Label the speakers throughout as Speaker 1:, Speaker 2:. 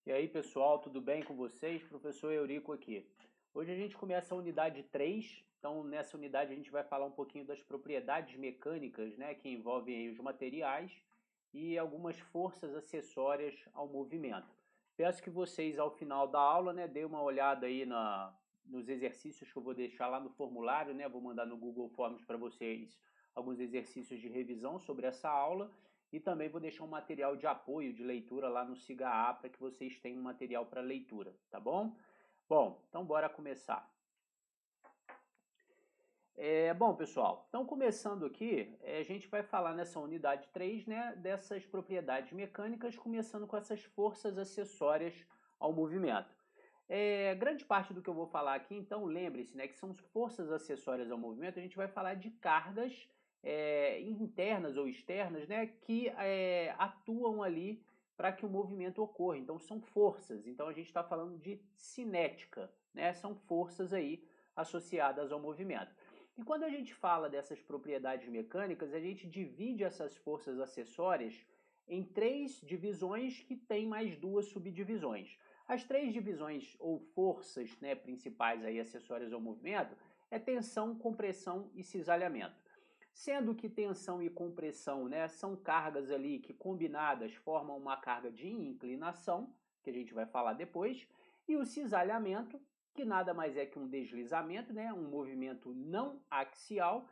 Speaker 1: E aí, pessoal, tudo bem com vocês? Professor Eurico aqui. Hoje a gente começa a unidade 3. Então, nessa unidade a gente vai falar um pouquinho das propriedades mecânicas, né, que envolvem aí os materiais e algumas forças acessórias ao movimento. Peço que vocês, ao final da aula, né, deem uma olhada aí nos exercícios que eu vou deixar lá no formulário, né? Vou mandar no Google Forms para vocês alguns exercícios de revisão sobre essa aula. E também vou deixar um material de apoio de leitura lá no Siga A para que vocês tenham um material para leitura, tá bom? Bom, então bora começar. Bom, pessoal, então começando aqui, a gente vai falar nessa unidade 3, né, dessas propriedades mecânicas, começando com essas forças acessórias ao movimento. Grande parte do que eu vou falar aqui, então, lembre-se, né, que são forças acessórias ao movimento. A gente vai falar de cargas internas ou externas, né, que atuam ali para que o movimento ocorra. Então, são forças. Então, a gente está falando de cinética, né? São forças aí associadas ao movimento. E quando a gente fala dessas propriedades mecânicas, a gente divide essas forças acessórias em três divisões que têm mais duas subdivisões. As três divisões ou forças, né, principais aí acessórias ao movimento é tensão, compressão e cisalhamento. Sendo que tensão e compressão, né, são cargas ali que combinadas formam uma carga de inclinação, que a gente vai falar depois, e o cisalhamento, que nada mais é que um deslizamento, né, um movimento não axial,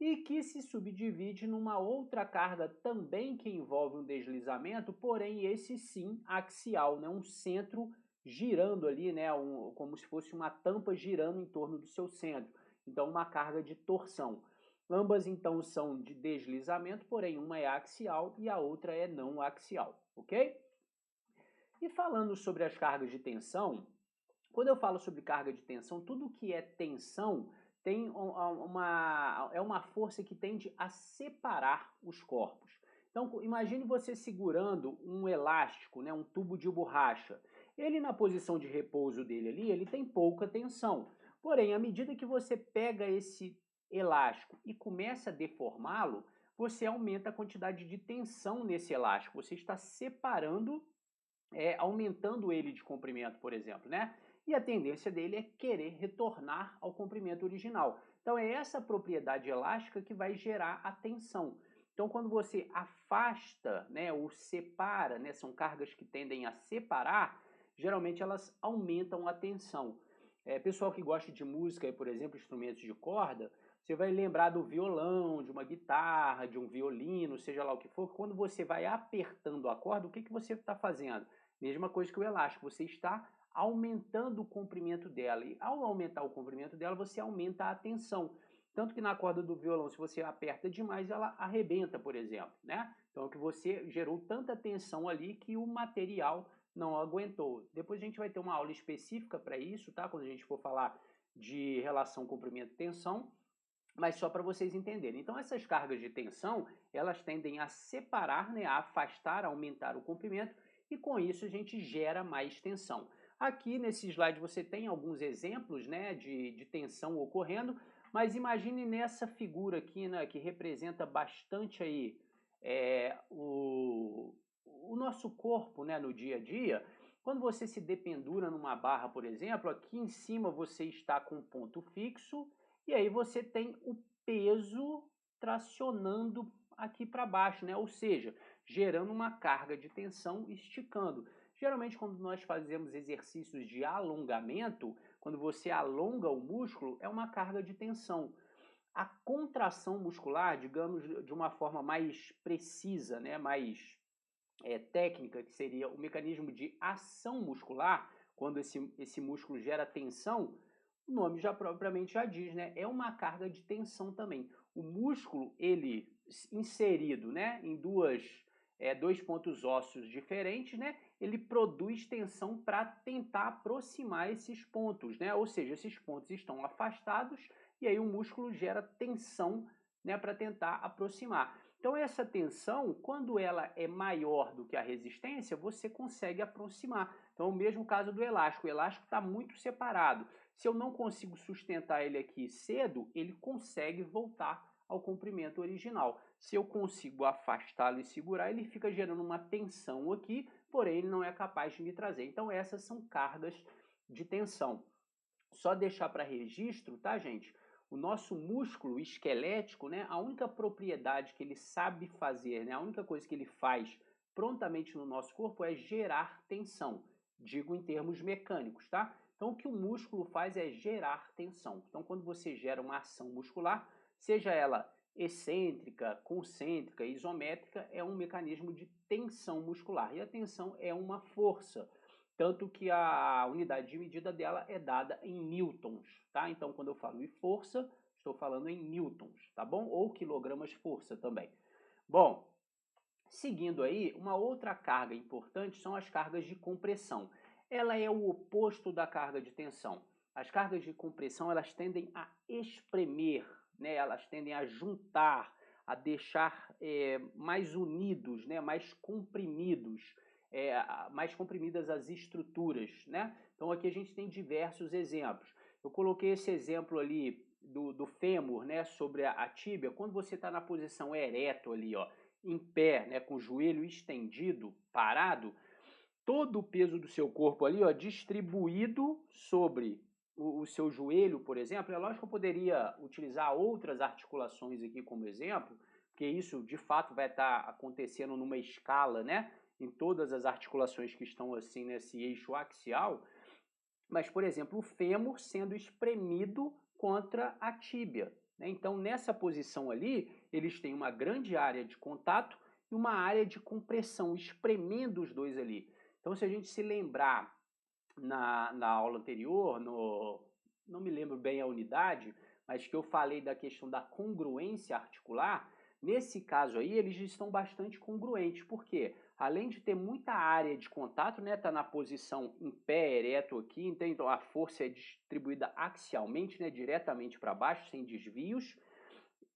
Speaker 1: e que se subdivide numa outra carga também que envolve um deslizamento, porém esse sim axial, né, um centro girando ali, né, como se fosse uma tampa girando em torno do seu centro. Então uma carga de torção. Ambas então são de deslizamento, porém uma é axial e a outra é não axial, ok? E falando sobre as cargas de tensão, quando eu falo sobre carga de tensão, tudo que é tensão é uma força que tende a separar os corpos. Então, imagine você segurando um elástico, né, um tubo de borracha. Ele, na posição de repouso dele ali, ele tem pouca tensão. Porém, à medida que você pega esse elástico e começa a deformá-lo, você aumenta a quantidade de tensão nesse elástico. Você está separando, aumentando ele de comprimento, por exemplo, né? E a tendência dele é querer retornar ao comprimento original. Então é essa propriedade elástica que vai gerar a tensão. Então quando você afasta, né, ou separa, né, são cargas que tendem a separar, geralmente elas aumentam a tensão. Pessoal que gosta de música, por exemplo, instrumentos de corda, você vai lembrar do violão, de uma guitarra, de um violino, seja lá o que for. Quando você vai apertando a corda, o que você está fazendo? Mesma coisa que o elástico, você está aumentando o comprimento dela. E ao aumentar o comprimento dela, você aumenta a tensão. Tanto que na corda do violão, se você aperta demais, ela arrebenta, por exemplo, né? Então, que você gerou tanta tensão ali que o material não aguentou. Depois a gente vai ter uma aula específica para isso, tá? Quando a gente for falar de relação comprimento-tensão, mas só para vocês entenderem. Então, essas cargas de tensão, elas tendem a separar, né, a afastar, a aumentar o comprimento, e com isso a gente gera mais tensão. Aqui nesse slide você tem alguns exemplos, né, de tensão ocorrendo, mas imagine nessa figura aqui, né, que representa bastante aí o nosso corpo, né, no dia a dia. Quando você se dependura numa barra, por exemplo, aqui em cima você está com um ponto fixo, e aí você tem o peso tracionando aqui para baixo, né? Ou seja, gerando uma carga de tensão, esticando. Geralmente, quando nós fazemos exercícios de alongamento, quando você alonga o músculo, é uma carga de tensão. A contração muscular, digamos, de uma forma mais precisa, né? Mais técnica, que seria o mecanismo de ação muscular, quando esse músculo gera tensão, o nome já propriamente já diz, né? É uma carga de tensão também. O músculo, ele inserido, né, em dois pontos ósseos diferentes, né, ele produz tensão para tentar aproximar esses pontos, né? Ou seja, esses pontos estão afastados e aí o músculo gera tensão, né, para tentar aproximar. Então essa tensão, quando ela é maior do que a resistência, você consegue aproximar. Então o mesmo caso do elástico. O elástico está muito separado. Se eu não consigo sustentar ele aqui cedo, ele consegue voltar ao comprimento original. Se eu consigo afastá-lo e segurar, ele fica gerando uma tensão aqui, porém ele não é capaz de me trazer. Então essas são cargas de tensão. Só deixar para registro, tá, gente? O nosso músculo esquelético, né, a única propriedade que ele sabe fazer, né, a única coisa que ele faz prontamente no nosso corpo é gerar tensão. Digo em termos mecânicos, tá? Então, o que o músculo faz é gerar tensão. Então, quando você gera uma ação muscular, seja ela excêntrica, concêntrica, isométrica, é um mecanismo de tensão muscular. E a tensão é uma força, tanto que a unidade de medida dela é dada em newtons, tá? Então, quando eu falo em força, estou falando em newtons, tá bom? Ou quilogramas força também. Bom, seguindo aí, uma outra carga importante são as cargas de compressão. Ela é o oposto da carga de tensão. As cargas de compressão, elas tendem a espremer, né? Elas tendem a juntar, a deixar mais unidos, né? Mais comprimidos, mais comprimidas as estruturas, né? Então aqui a gente tem diversos exemplos. Eu coloquei esse exemplo ali do fêmur, né? Sobre a tíbia. Quando você está na posição ereto ali, ó, em pé, né, com o joelho estendido, parado, todo o peso do seu corpo ali, ó, distribuído sobre o seu joelho, por exemplo. É lógico que eu poderia utilizar outras articulações aqui como exemplo, porque isso de fato vai estar acontecendo numa escala, né, em todas as articulações que estão assim nesse eixo axial. Mas, por exemplo, o fêmur sendo espremido contra a tíbia, né? Então, nessa posição ali, eles têm uma grande área de contato e uma área de compressão, espremendo os dois ali. Então, se a gente se lembrar na aula anterior, não me lembro bem a unidade, mas que eu falei da questão da congruência articular, nesse caso aí, eles estão bastante congruentes. Por quê? Além de ter muita área de contato, né, tá na posição em pé, ereto aqui, então a força é distribuída axialmente, né, diretamente para baixo, sem desvios,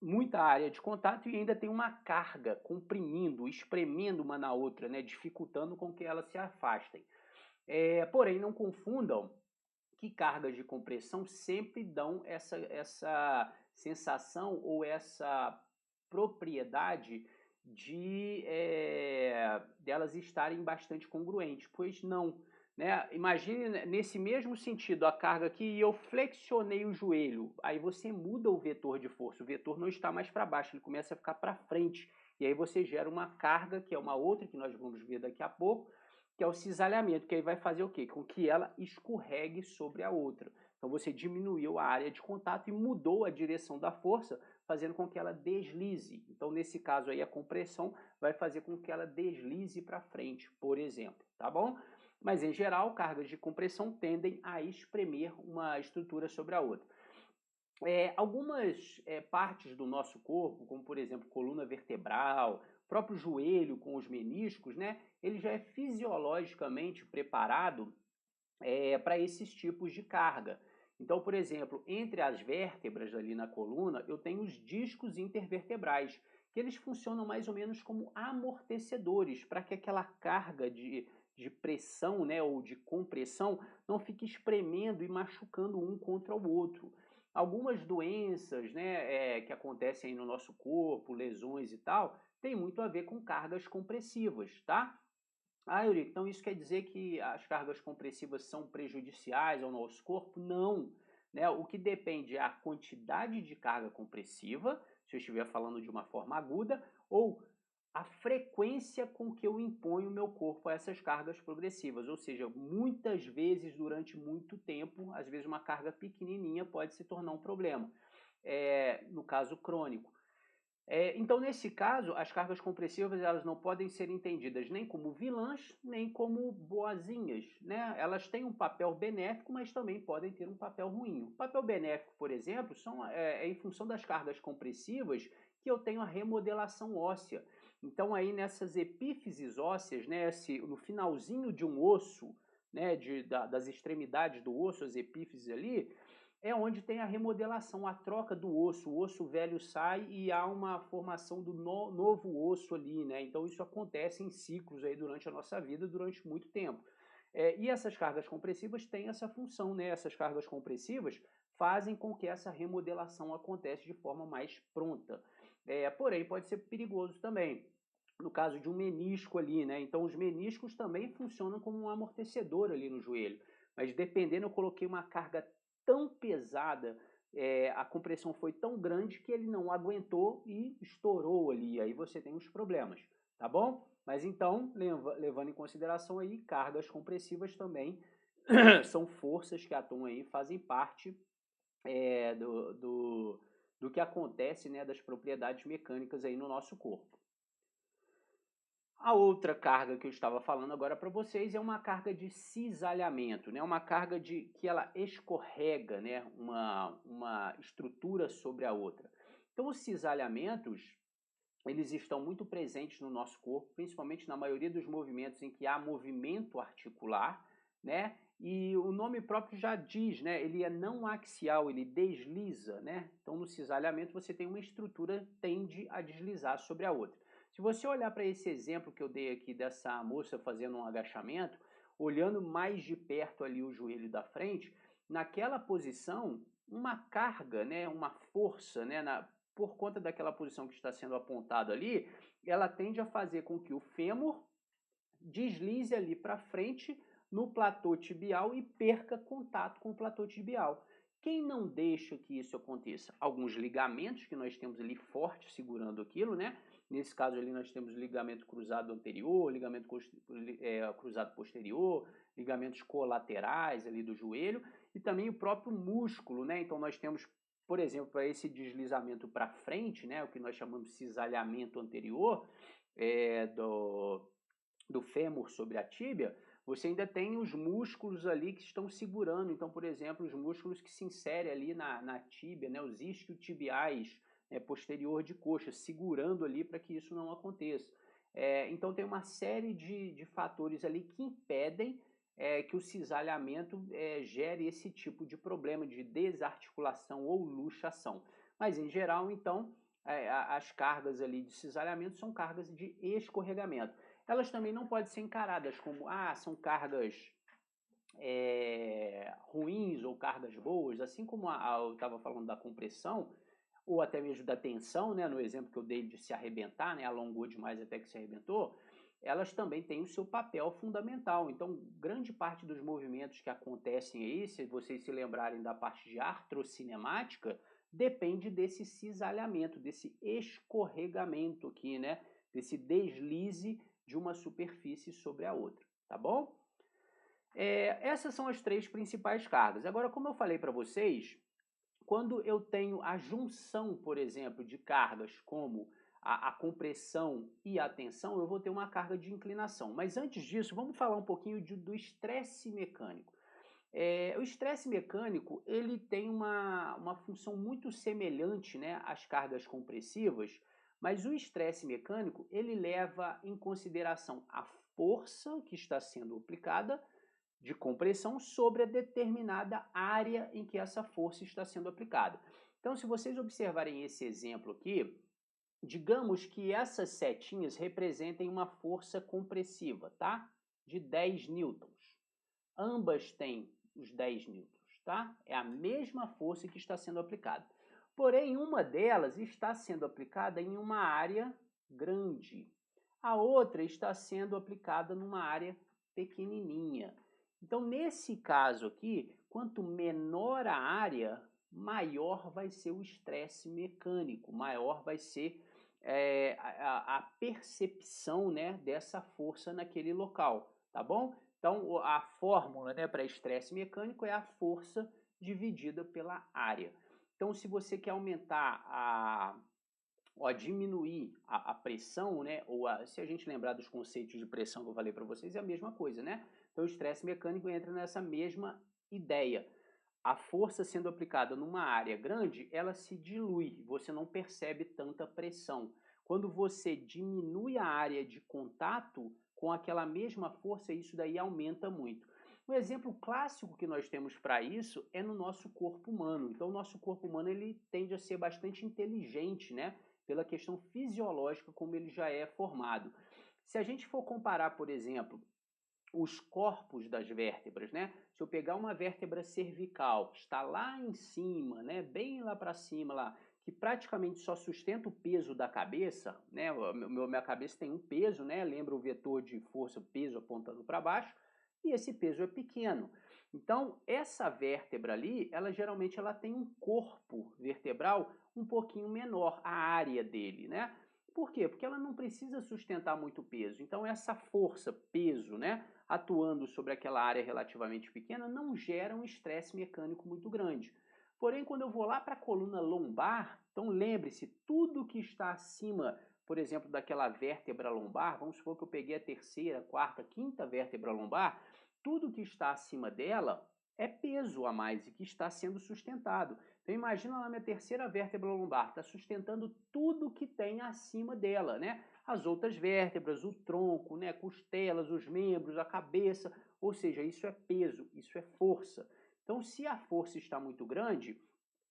Speaker 1: muita área de contato e ainda tem uma carga comprimindo, espremendo uma na outra, né, dificultando com que elas se afastem. Porém, não confundam que cargas de compressão sempre dão essa sensação ou essa propriedade de delas estarem bastante congruentes, pois não. Né? Imagine nesse mesmo sentido a carga aqui e eu flexionei o joelho, aí você muda o vetor de força, o vetor não está mais para baixo, ele começa a ficar para frente, e aí você gera uma carga, que é uma outra que nós vamos ver daqui a pouco, que é o cisalhamento, que aí vai fazer o quê? Com que ela escorregue sobre a outra. Então você diminuiu a área de contato e mudou a direção da força, fazendo com que ela deslize. Então nesse caso aí a compressão vai fazer com que ela deslize para frente, por exemplo, tá bom? Mas em geral, cargas de compressão tendem a espremer uma estrutura sobre a outra. Algumas partes do nosso corpo, como por exemplo coluna vertebral, próprio joelho com os meniscos, né, ele já é fisiologicamente preparado para esses tipos de carga. Então, por exemplo, entre as vértebras ali na coluna, eu tenho os discos intervertebrais, que eles funcionam mais ou menos como amortecedores, para que aquela carga de pressão, né, ou de compressão não fique espremendo e machucando um contra o outro. Algumas doenças, né, que acontecem aí no nosso corpo, lesões e tal, tem muito a ver com cargas compressivas, tá? Ah, Eurico, então isso quer dizer que as cargas compressivas são prejudiciais ao nosso corpo? Não. Né? O que depende é a quantidade de carga compressiva, se eu estiver falando de uma forma aguda, ou a frequência com que eu imponho o meu corpo a essas cargas progressivas. Ou seja, muitas vezes, durante muito tempo, às vezes uma carga pequenininha pode se tornar um problema. No caso crônico. Então, nesse caso, as cargas compressivas elas não podem ser entendidas nem como vilãs, nem como boazinhas. Né? Elas têm um papel benéfico, mas também podem ter um papel ruim. O papel benéfico, por exemplo, é em função das cargas compressivas que eu tenho a remodelação óssea. Então, aí nessas epífises ósseas, né, no finalzinho de um osso, né, das extremidades do osso, as epífises ali, é onde tem a remodelação, a troca do osso. O osso velho sai e há uma formação do novo osso ali, né? Então isso acontece em ciclos aí durante a nossa vida, durante muito tempo. E essas cargas compressivas têm essa função, né? Essas cargas compressivas fazem com que essa remodelação aconteça de forma mais pronta. Porém, pode ser perigoso também. No caso de um menisco ali, né? Então, os meniscos também funcionam como um amortecedor ali no joelho. Mas dependendo, eu coloquei uma carga tão pesada, a compressão foi tão grande que ele não aguentou e estourou ali. Aí você tem os problemas, tá bom? Mas então, levando em consideração aí, cargas compressivas também são forças que atuam aí, fazem parte do que acontece, né, das propriedades mecânicas aí no nosso corpo. A outra carga que eu estava falando agora para vocês é uma carga de cisalhamento, né? Uma carga que ela escorrega, né? Uma estrutura sobre a outra. Então, os cisalhamentos, eles estão muito presentes no nosso corpo, principalmente na maioria dos movimentos em que há movimento articular, né? E o nome próprio já diz, né? Ele é não axial, ele desliza, né? Então, no cisalhamento, você tem uma estrutura que tende a deslizar sobre a outra. Se você olhar para esse exemplo que eu dei aqui dessa moça fazendo um agachamento, olhando mais de perto ali o joelho da frente, naquela posição, uma carga, né? Uma força, né? Por conta daquela posição que está sendo apontado ali, ela tende a fazer com que o fêmur deslize ali para frente no platô tibial e perca contato com o platô tibial. Quem não deixa que isso aconteça? Alguns ligamentos que nós temos ali fortes segurando aquilo, né? Nesse caso ali nós temos ligamento cruzado anterior, ligamento cruzado posterior, ligamentos colaterais ali do joelho e também o próprio músculo, né? Então nós temos, por exemplo, para esse deslizamento para frente, né? O que nós chamamos de cisalhamento anterior do fêmur sobre a tíbia, você ainda tem os músculos ali que estão segurando. Então, por exemplo, os músculos que se inserem ali na tíbia, né, os isquiotibiais, posterior de coxa, segurando ali para que isso não aconteça. Então, tem uma série de fatores ali que impedem que o cisalhamento gere esse tipo de problema de desarticulação ou luxação. Mas, em geral, então, as cargas ali de cisalhamento são cargas de escorregamento. Elas também não podem ser encaradas como, são cargas ruins ou cargas boas, assim como eu estava falando da compressão, ou até mesmo da tensão, né, no exemplo que eu dei de se arrebentar, né, alongou demais até que se arrebentou, elas também têm o seu papel fundamental. Então, grande parte dos movimentos que acontecem aí, se vocês se lembrarem da parte de artrocinemática, depende desse cisalhamento, desse escorregamento aqui, né, desse deslize de uma superfície sobre a outra, tá bom? Essas são as três principais cargas. Agora, como eu falei para vocês, quando eu tenho a junção, por exemplo, de cargas como a compressão e a tensão, eu vou ter uma carga de inclinação. Mas antes disso, vamos falar um pouquinho do estresse mecânico. O estresse mecânico ele tem uma função muito semelhante, né, às cargas compressivas, mas o estresse mecânico ele leva em consideração a força que está sendo aplicada de compressão sobre a determinada área em que essa força está sendo aplicada. Então, se vocês observarem esse exemplo aqui, digamos que essas setinhas representem uma força compressiva, tá? De 10 newtons. Ambas têm os 10 newtons, tá? É a mesma força que está sendo aplicada. Porém, uma delas está sendo aplicada em uma área grande. A outra está sendo aplicada numa área pequenininha. Então, nesse caso aqui, quanto menor a área, maior vai ser o estresse mecânico, maior vai ser a percepção, né, dessa força naquele local, tá bom? Então, a fórmula, né, para estresse mecânico é a força dividida pela área. Então, se você quer aumentar diminuir a pressão, né, se a gente lembrar dos conceitos de pressão que eu falei para vocês, é a mesma coisa, né? Então, o estresse mecânico entra nessa mesma ideia. A força sendo aplicada numa área grande, ela se dilui, você não percebe tanta pressão. Quando você diminui a área de contato com aquela mesma força, isso daí aumenta muito. Um exemplo clássico que nós temos para isso é no nosso corpo humano. Então, o nosso corpo humano ele tende a ser bastante inteligente, né? Pela questão fisiológica como ele já é formado. Se a gente for comparar, por exemplo, os corpos das vértebras, né? Se eu pegar uma vértebra cervical, que está lá em cima, né, bem lá para cima lá, que praticamente só sustenta o peso da cabeça, né? Minha cabeça tem um peso, né? Lembra o vetor de força, peso apontando para baixo, e esse peso é pequeno. Então, essa vértebra ali, ela geralmente ela tem um corpo vertebral um pouquinho menor, a área dele, né? Por quê? Porque ela não precisa sustentar muito peso. Então, essa força, peso, né, atuando sobre aquela área relativamente pequena, não gera um estresse mecânico muito grande. Porém, quando eu vou lá para a coluna lombar, então lembre-se, tudo que está acima, por exemplo, daquela vértebra lombar, vamos supor que eu peguei a terceira, quarta, quinta vértebra lombar, tudo que está acima dela é peso a mais e que está sendo sustentado. Então imagina lá minha terceira vértebra lombar, está sustentando tudo que tem acima dela, né? As outras vértebras, o tronco, né? Costelas, os membros, a cabeça, ou seja, isso é peso, isso é força. Então se a força está muito grande,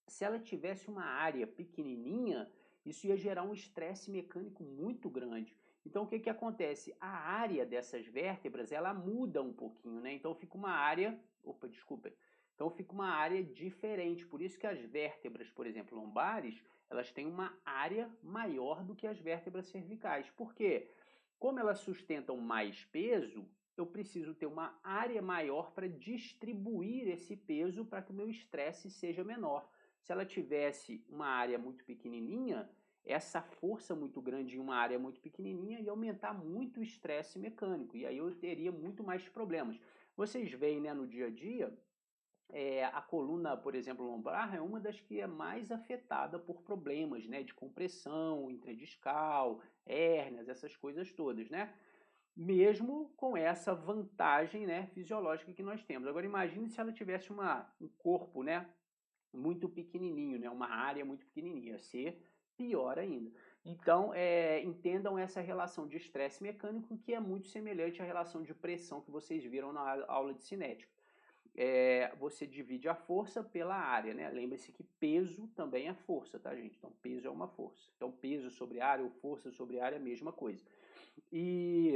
Speaker 1: se ela tivesse uma área pequenininha, isso ia gerar um estresse mecânico muito grande. Então o que que acontece? A área dessas vértebras, ela muda um pouquinho, né? Então fica uma área, opa, desculpa. Então fica uma área diferente. Por isso que as vértebras, por exemplo, lombares, elas têm uma área maior do que as vértebras cervicais. Por quê? Como elas sustentam mais peso, eu preciso ter uma área maior para distribuir esse peso para que o meu estresse seja menor. Se ela tivesse uma área muito pequenininha, essa força muito grande em uma área muito pequenininha ia aumentar muito o estresse mecânico, e aí eu teria muito mais problemas. Vocês veem, né, no dia a dia, a coluna, por exemplo, lombar é uma das que é mais afetada por problemas, né, de compressão intradiscal, hérnias, essas coisas todas, né? Mesmo com essa vantagem, né, fisiológica que nós temos. Agora imagine se ela tivesse um corpo, né, muito pequenininho, né? Uma área muito pequenininha, ia ser pior ainda. Então, entendam essa relação de estresse mecânico que é muito semelhante à relação de pressão que vocês viram na aula de cinética. Você divide a força pela área, né? Lembre-se que peso também é força, tá, gente? Então, peso é uma força. Então, peso sobre área ou força sobre área é a mesma coisa. E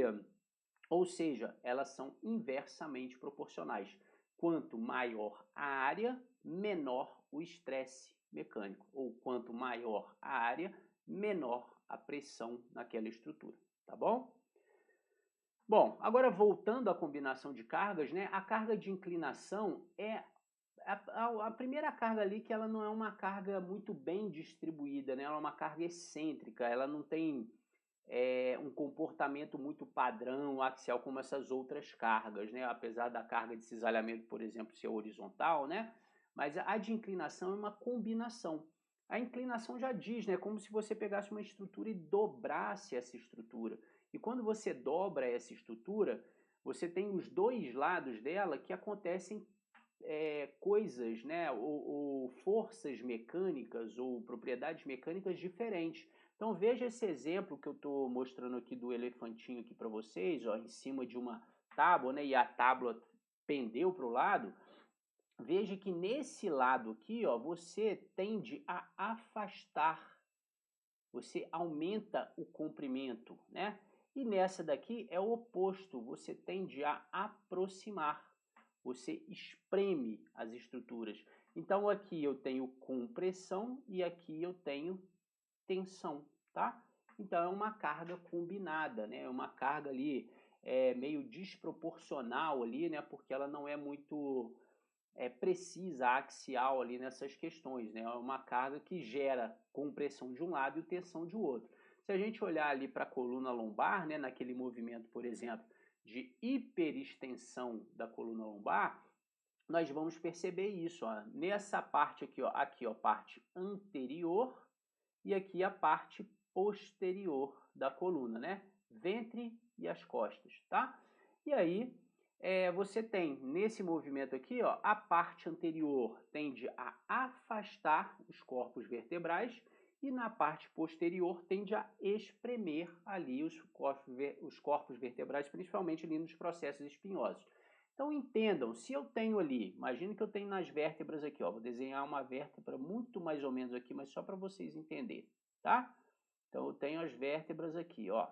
Speaker 1: ou seja, elas são inversamente proporcionais. Quanto maior a área, menor o estresse mecânico. Ou quanto maior a área, menor a pressão naquela estrutura. Tá bom? Bom, agora voltando à combinação de cargas, né? A carga de inclinação é a primeira carga ali que ela não é uma carga muito bem distribuída, né? Ela é uma carga excêntrica, ela não tem um comportamento muito padrão axial como essas outras cargas, né? Apesar da carga de cisalhamento, por exemplo, ser horizontal, né? Mas a de inclinação é uma combinação. A inclinação já diz, né? Como se você pegasse uma estrutura e dobrasse essa estrutura. E quando você dobra essa estrutura, você tem os dois lados dela que acontecem coisas, né? Ou forças mecânicas ou propriedades mecânicas diferentes. Então veja esse exemplo que eu estou mostrando aqui do elefantinho aqui para vocês, ó, em cima de uma tábua, né, e a tábua pendeu para o lado. Veja que nesse lado aqui, ó, você tende a afastar, você aumenta o comprimento, né? E nessa daqui é o oposto, você tende a aproximar, você espreme as estruturas. Então aqui eu tenho compressão e aqui eu tenho tensão, tá? Então é uma carga combinada, né? É uma carga ali meio desproporcional ali, né? Porque ela não é muito precisa, axial ali nessas questões, né? É uma carga que gera compressão de um lado e tensão de outro. Se a gente olhar ali para a coluna lombar, né? Naquele movimento, por exemplo, de hiperextensão da coluna lombar, nós vamos perceber isso, ó, nessa parte aqui, ó, parte anterior e aqui a parte posterior da coluna, né? Ventre e as costas, tá? E aí você tem nesse movimento aqui, ó, a parte anterior tende a afastar os corpos vertebrais e na parte posterior tende a espremer ali os corpos vertebrais, principalmente ali nos processos espinhosos. Então entendam, se eu tenho ali, imagine que eu tenho nas vértebras aqui, ó, vou desenhar uma vértebra muito mais ou menos aqui, mas só para vocês entenderem, tá? Então eu tenho as vértebras aqui, ó.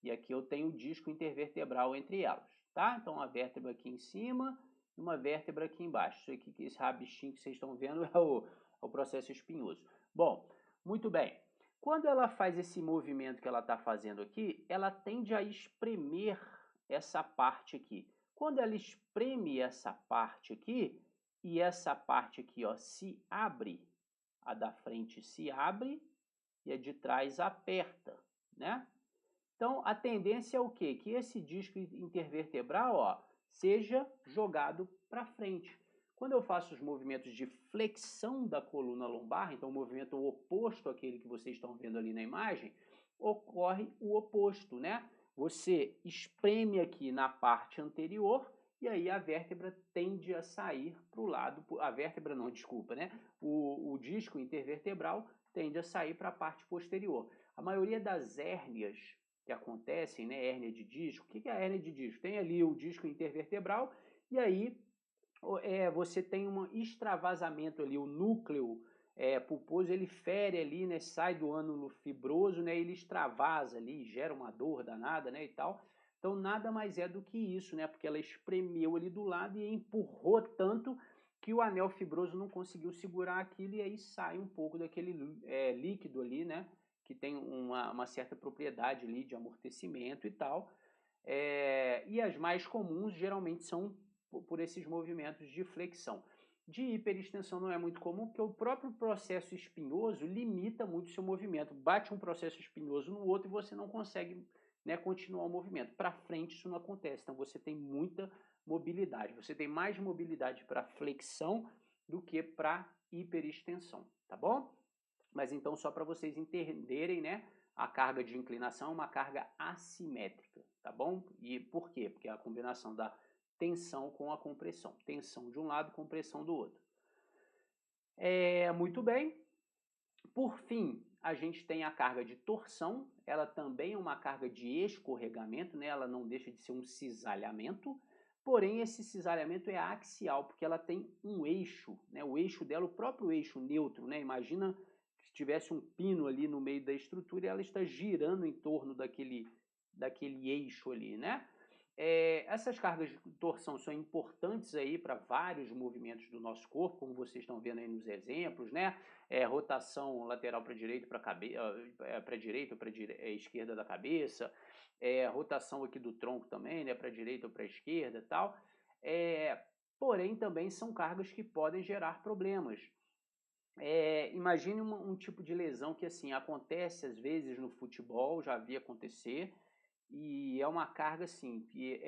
Speaker 1: E aqui eu tenho o disco intervertebral entre elas, tá? Então, uma vértebra aqui em cima e uma vértebra aqui embaixo. Isso aqui, esse rabichinho que vocês estão vendo é o processo espinhoso. Bom, muito bem. Quando ela faz esse movimento que ela está fazendo aqui, ela tende a espremer essa parte aqui. Quando ela espreme essa parte aqui, e essa parte aqui, ó, se abre, a da frente se abre e a de trás aperta, né? Então, a tendência é o quê? Que esse disco intervertebral, ó, seja jogado para frente. Quando eu faço os movimentos de flexão da coluna lombar, então o movimento oposto àquele que vocês estão vendo ali na imagem, ocorre o oposto, né? Você espreme aqui na parte anterior e aí a vértebra tende a sair para o lado, a vértebra não, desculpa, né? O disco intervertebral tende a sair para a parte posterior. A maioria das hérnias que acontecem, né, hérnia de disco, o que é a hérnia de disco? Tem ali o disco intervertebral e aí você tem um extravasamento ali, o núcleo pulposo, ele fere ali, né, sai do ânulo fibroso, né, ele extravasa ali, gera uma dor danada, né, e tal. Então nada mais é do que isso, né, porque ela espremeu ali do lado e empurrou tanto que o anel fibroso não conseguiu segurar aquilo e aí sai um pouco daquele líquido ali, né, que tem uma certa propriedade ali de amortecimento e tal. E as mais comuns geralmente são por esses movimentos de flexão. De hiperextensão não é muito comum, porque o próprio processo espinhoso limita muito o seu movimento. Bate um processo espinhoso no outro e você não consegue, né, continuar o movimento. Para frente isso não acontece, então você tem muita mobilidade. Você tem mais mobilidade para flexão do que para hiperextensão, tá bom? Mas então só para vocês entenderem, né, a carga de inclinação é uma carga assimétrica, tá bom? E por quê? Porque é a combinação da tensão com a compressão. Tensão de um lado, compressão do outro. Muito bem. Por fim, a gente tem a carga de torção. Ela também é uma carga de escorregamento, né? Ela não deixa de ser um cisalhamento. Porém, esse cisalhamento é axial, porque ela tem um eixo, né? O eixo dela, o próprio eixo neutro, né? Imagina se tivesse um pino ali no meio da estrutura e ela está girando em torno daquele eixo ali, né? Essas cargas de torção são importantes aí para vários movimentos do nosso corpo, como vocês estão vendo aí nos exemplos, né? Rotação lateral para direita, para direita ou para esquerda da cabeça, rotação aqui do tronco também, né? Para direita ou para esquerda e tal. Porém, também são cargas que podem gerar problemas. Imagine um tipo de lesão que assim acontece às vezes no futebol, já vi acontecer, e é uma carga assim, que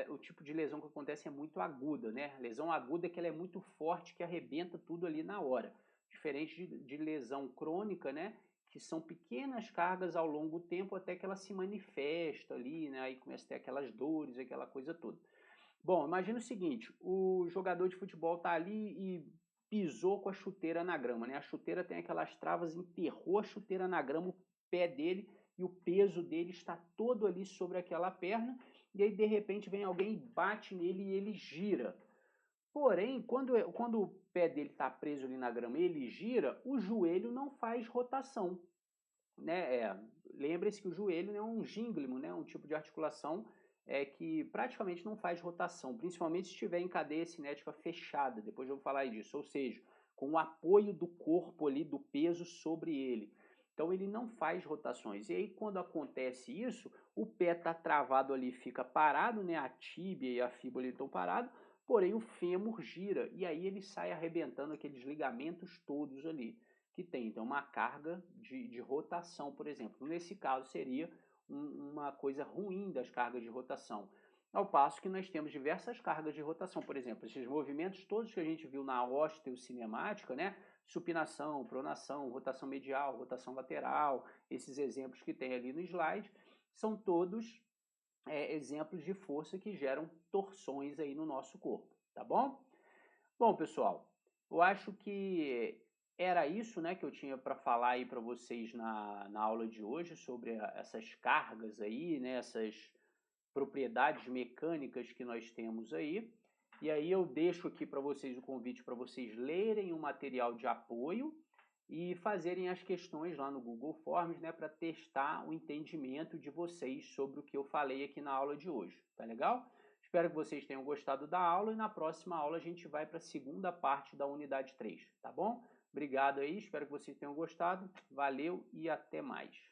Speaker 1: o tipo de lesão que acontece é muito aguda, né? Lesão aguda é que ela é muito forte, que arrebenta tudo ali na hora. Diferente de lesão crônica, né? Que são pequenas cargas ao longo do tempo até que ela se manifesta ali, né? Aí começa a ter aquelas dores, aquela coisa toda. Bom, imagina o seguinte, o jogador de futebol tá ali e pisou com a chuteira na grama, né? A chuteira tem aquelas travas, enterrou a chuteira na grama, o pé dele e o peso dele está todo ali sobre aquela perna, e aí de repente vem alguém e bate nele e ele gira. Porém, quando o pé dele está preso ali na grama e ele gira, o joelho não faz rotação, né? Lembre-se que o joelho é um gínglimo, né? Um tipo de articulação que praticamente não faz rotação, principalmente se estiver em cadeia cinética fechada, depois eu vou falar disso, ou seja, com o apoio do corpo ali, do peso sobre ele. Então ele não faz rotações. E aí quando acontece isso, o pé está travado ali, fica parado, né? A tíbia e a fíbula estão parados, porém o fêmur gira e aí ele sai arrebentando aqueles ligamentos todos ali que tem. Então uma carga de rotação, por exemplo. Nesse caso seria uma coisa ruim das cargas de rotação. Ao passo que nós temos diversas cargas de rotação, por exemplo, esses movimentos todos que a gente viu na osteocinemática, né? Supinação, pronação, rotação medial, rotação lateral, esses exemplos que tem ali no slide, são todos exemplos de força que geram torções aí no nosso corpo, tá bom? Bom, pessoal, eu acho que era isso, né, que eu tinha para falar aí para vocês na aula de hoje sobre essas cargas aí, né, essas propriedades mecânicas que nós temos aí. E aí eu deixo aqui para vocês o convite para vocês lerem o material de apoio e fazerem as questões lá no Google Forms, né, para testar o entendimento de vocês sobre o que eu falei aqui na aula de hoje. Tá legal? Espero que vocês tenham gostado da aula e na próxima aula a gente vai para a segunda parte da unidade 3, tá bom? Obrigado aí, espero que vocês tenham gostado. Valeu e até mais.